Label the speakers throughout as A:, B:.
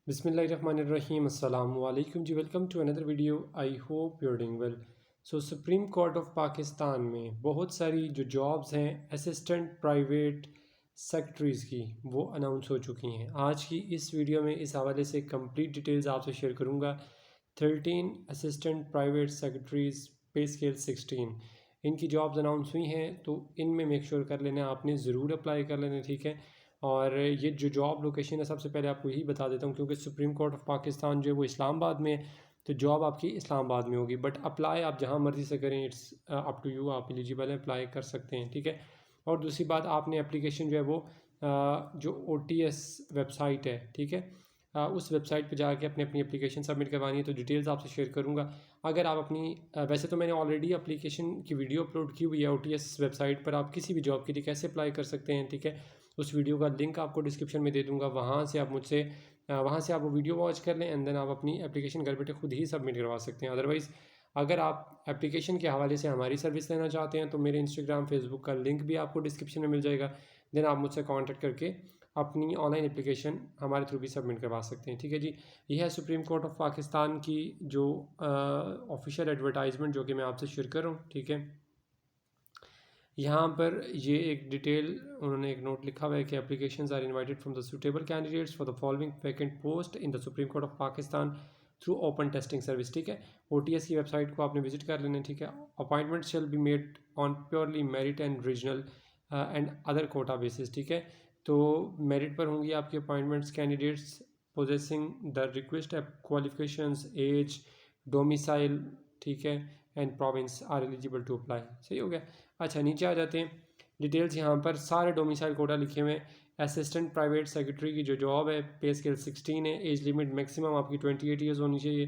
A: बिस्मिल्लाहिर्रहमानिर्रहीम अस्सलाम वालेकुम जी। Welcome to another video. I hope you are doing well. Supreme court of Pakistan में बहुत सारी जो जॉब्स हैं असिस्टेंट प्राइवेट सेक्रेटरीज़ की वो अनाउंस हो चुकी हैं। आज की इस वीडियो में इस हवाले से कंप्लीट डिटेल्स आपसे शेयर करूंगा। 13 असिस्टेंट प्राइवेट सेक्रेटरीज़, पे स्केल 16, इनकी जॉब्स अनाउंस हुई हैं, तो इनमें मेक श्योर कर लेना आपने ज़रूर अप्लाई कर लेना, ठीक है। और ये जो जॉब लोकेशन है सबसे पहले आपको यही बता देता हूँ, क्योंकि सुप्रीम कोर्ट ऑफ पाकिस्तान जो है वो इस्लामाबाद में है, तो जॉब आपकी इस्लामाबाद में होगी। बट अप्लाई आप जहाँ मर्ज़ी से करें, इट्स अप टू यू, आप एलिजिबल हैं, अप्लाई कर सकते हैं, ठीक है। और दूसरी बात, आपने एप्लीकेशन जो है वो जो OTS वेबसाइट है, ठीक है, उस वेबसाइट पे जाके अपनी अपनी एप्लीकेशन सबमिट करवानी है। तो डिटेल्स आपसे शेयर करूँगा। अगर आप अपनी वैसे तो मैंने ऑलरेडी एप्लीकेशन की वीडियो अपलोड की हुई है OTS वेबसाइट पर, आप किसी भी जॉब के लिए कैसे अप्लाई कर सकते हैं, ठीक है। उस वीडियो का लिंक आपको डिस्क्रिप्शन में दे दूँगा, वहाँ से आप मुझसे वहाँ से आप वो वीडियो वॉच कर लें, एंड देन आप अपनी एप्लीकेशन घर बैठे खुद ही सबमिट करवा सकते हैं। अदरवाइज़ अगर आप एप्लीकेशन के हवाले से हमारी सर्विस लेना चाहते हैं, तो मेरे इंस्टाग्राम फेसबुक का लिंक भी आपको डिस्क्रिप्शन में मिल जाएगा। देन आप मुझसे कॉन्टैक्ट करके अपनी ऑनलाइन एप्लीकेशन हमारे थ्रू भी सबमिट करवा सकते हैं, ठीक है जी। ये है सुप्रीम कोर्ट ऑफ पाकिस्तान की जो ऑफिशियल एडवर्टाइजमेंट जो कि मैं आपसे शेयर कर रहा हूँ, ठीक है। यहाँ पर ये एक डिटेल उन्होंने एक नोट लिखा हुआ है कि applications are invited from the suitable candidates for the following vacant post in the Supreme court of Pakistan through Open Testing Service, ठीक है। OTS की वेबसाइट को आपने विजिट कर लेना है, ठीक है। Appointment shall be made on purely merit and regional and other quota basis, ठीक है। तो मेरिट पर होंगी आपकी appointments. Candidates possessing the requisite qualifications, age, domicile, ठीक है, and province are eligible to apply. सही हो गया। अच्छा, नीचे आ जाते हैं। डिटेल्स यहाँ पर सारे डोमिसाइल कोटा लिखे हुए हैं। असिस्टेंट प्राइवेट सेक्रेटरी की जो जॉब है, पे स्केल 16 है। एज लिमिट मैक्सिमम आपकी 28 ईयर्स होनी चाहिए।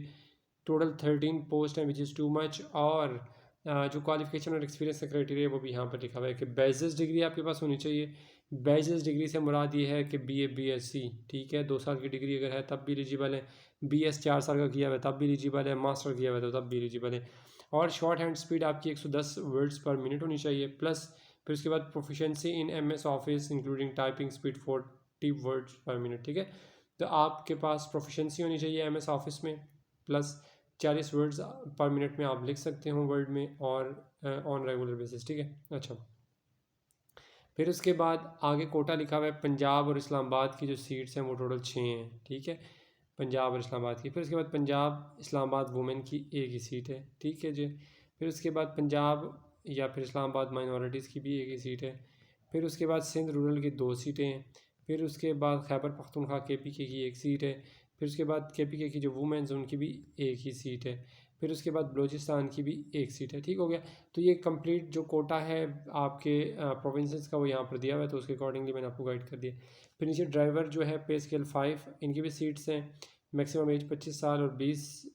A: टोटल 13 पोस्ट हैं, विच इज़ टू मच। और जो क्वालिफिकेशन और एक्सपीरियंस का क्राइटेरिया है वो भी यहाँ पर लिखा हुआ है कि बैचलर्स डिग्री आपके पास होनी चाहिए। बैचलर्स डिग्री से मुराद ये है कि BA BSc, ठीक है, 2 साल की डिग्री अगर है तब भी एलिजिबल है। BS 4 साल का किया हुआ है तब भी एलिजिबल है। मास्टर किया हुआ है तो तब भी एलिजिबल है। और शॉर्ट हैंड स्पीड आपकी 110 वर्ड्स पर मिनट होनी चाहिए, प्लस फिर उसके बाद प्रोफिशेंसी इन MS office including typing speed 40 words पर मिनट, ठीक है। तो आपके पास प्रोफिशेंसी होनी चाहिए MS ऑफिस में, प्लस 40 वर्ड्स पर मिनट में आप लिख सकते हो वर्ड में, और ऑन रेगुलर बेसिस, ठीक है। अच्छा, फिर उसके बाद आगे कोटा लिखा हुआ है। पंजाब और इस्लामाबाद की जो सीट्स हैं वो टोटल 6 हैं, ठीक है, पंजाब और इस्लामाबाद की। फिर उसके बाद पंजाब इस्लामाबाद वुमेन की एक ही सीट है, ठीक है जी। फिर उसके बाद पंजाब या फिर इस्लामाबाद माइनॉरिटीज़ की भी एक ही सीट है। फिर उसके बाद सिंध रूरल की 2 सीटें हैं। फिर उसके बाद खैबर पख्तूनख्वा KPK की एक सीट है। फिर उसके बाद KPK की जो वुमेन्स उनकी भी एक ही सीट है। फिर उसके बाद बलूचिस्तान की भी एक सीट है, ठीक हो गया। तो ये कंप्लीट जो कोटा है आपके प्रोविंसेस का वो यहाँ पर दिया हुआ है, तो उसके अकॉर्डिंगली मैंने आपको गाइड कर दिया। फिर नीचे ड्राइवर जो है पे स्केल 5, इनकी भी सीट्स हैं। मैक्सिमम एज 25 साल और 20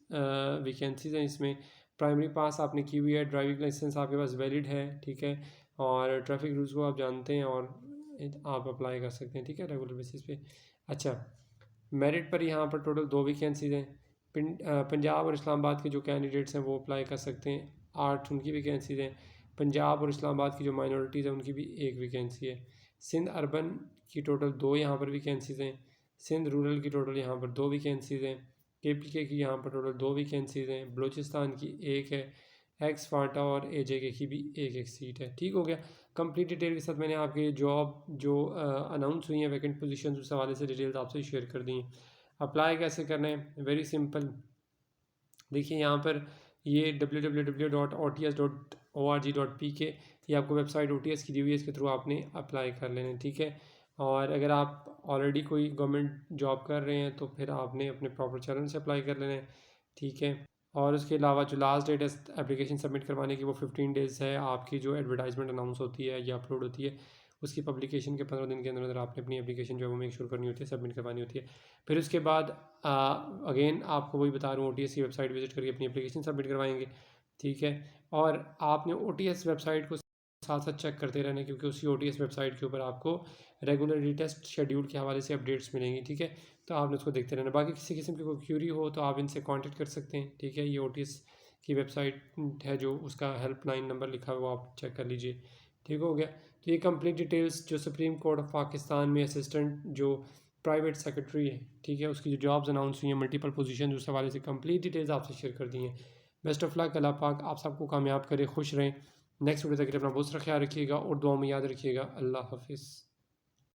A: वैकेंसीज़ हैं इसमें। प्राइमरी पास आपने की हुई है, ड्राइविंग लाइसेंस आपके पास वैलिड है, ठीक है। और ट्रैफिक रूल्स को आप जानते हैं और आप अप्लाई कर सकते हैं, ठीक है, रेगुलर बेसिस पे। अच्छा, मेरिट पर यहाँ पर टोटल 2 वैकेंसीज़ हैं। पंजाब और इस्लामाबाद के जो कैंडिडेट्स हैं वो अप्लाई कर सकते हैं, 8 उनकी वैकेंसीज़ हैं। पंजाब और इस्लामाबाद की जो माइनॉरिटीज़ हैं उनकी भी एक वैकेंसी है। सिंध अर्बन की टोटल 2 यहाँ पर वैकेंसीज़ हैं। सिंध रूरल की टोटल यहाँ पर 2 वैकेंसीज़ हैं। KPK की यहाँ पर टोटल 2 वैकेंसीज़ हैं। बलूचिस्तान की एक है। एक्स फाटा और AJK की भी एक एक सीट है, ठीक हो गया। कंप्लीट डिटेल के साथ मैंने आपके जॉब जो अनाउंस हुई हैं वैकेंट पोजीशन, उस हवाले से डिटेल्स आपसे शेयर कर दी हैं। अप्लाई कैसे करना है, वेरी सिंपल। देखिए यहाँ पर ये www.ots.org.pk, ये आपको वेबसाइट OTS की दी हुई है, इसके थ्रू आपने अप्लाई कर लेना है, ठीक है। और अगर आप ऑलरेडी कोई गवर्नमेंट जॉब कर रहे हैं तो फिर आपने अपने प्रॉपर चैनल से अप्लाई कर लेना है, ठीक है। और उसके अलावा जो लास्ट डेट है एप्लीकेशन सबमिट करवाने की वो 15 डेज़ है। आपकी जो एडवर्टाइजमेंट अनाउंस होती है या अपलोड होती है उसकी पब्लिकेशन के 15 दिन के अंदर अंदर आपने अपनी एप्लीकेशन जो है वो मेक श्योर करनी होती है, सबमिट करवानी होती है। फिर उसके बाद अगेन आपको वही बता रहा हूँ, OTS की वेबसाइट विजिट करके अपनी एप्लीकेशन सबमिट करवाएंगे, ठीक है। और आपने OTS वेबसाइट को साथ साथ चेक करते रहना, क्योंकि उसी OTS वेबसाइट के ऊपर आपको रेगुलर रीटेस्ट शेड्यूल के हवाले से अपडेट्स मिलेंगी, ठीक है। तो आपने उसको देखते रहना। बाकी किसी किस्म की कोई क्यूरी हो तो आप इनसे कॉन्टेक्ट कर सकते हैं, ठीक है। ये OTS की वेबसाइट है जो उसका हेल्पलाइन नंबर लिखा है वो आप चेक कर लीजिए, ठीक हो गया। तो ये कंप्लीट डिटेल्स जो सुप्रीम कोर्ट ऑफ पाकिस्तान में असिस्टेंट जो प्राइवेट सेक्रेटरी है, ठीक है, उसकी जो जॉब्स अनाउंस हुई हैं मल्टीपल पोजीशन, उस हवाले से कंप्लीट डिटेल्स आपसे शेयर कर दी हैं। बेस्ट ऑफ लक, अल्लाह पाक आप सबको कामयाब करे, खुश रहें। नेक्स्ट वीडियो तक अपना बहुत सारा ख्याल रखिएगा और दुआ में याद रखिएगा। अल्लाह हाफिज़।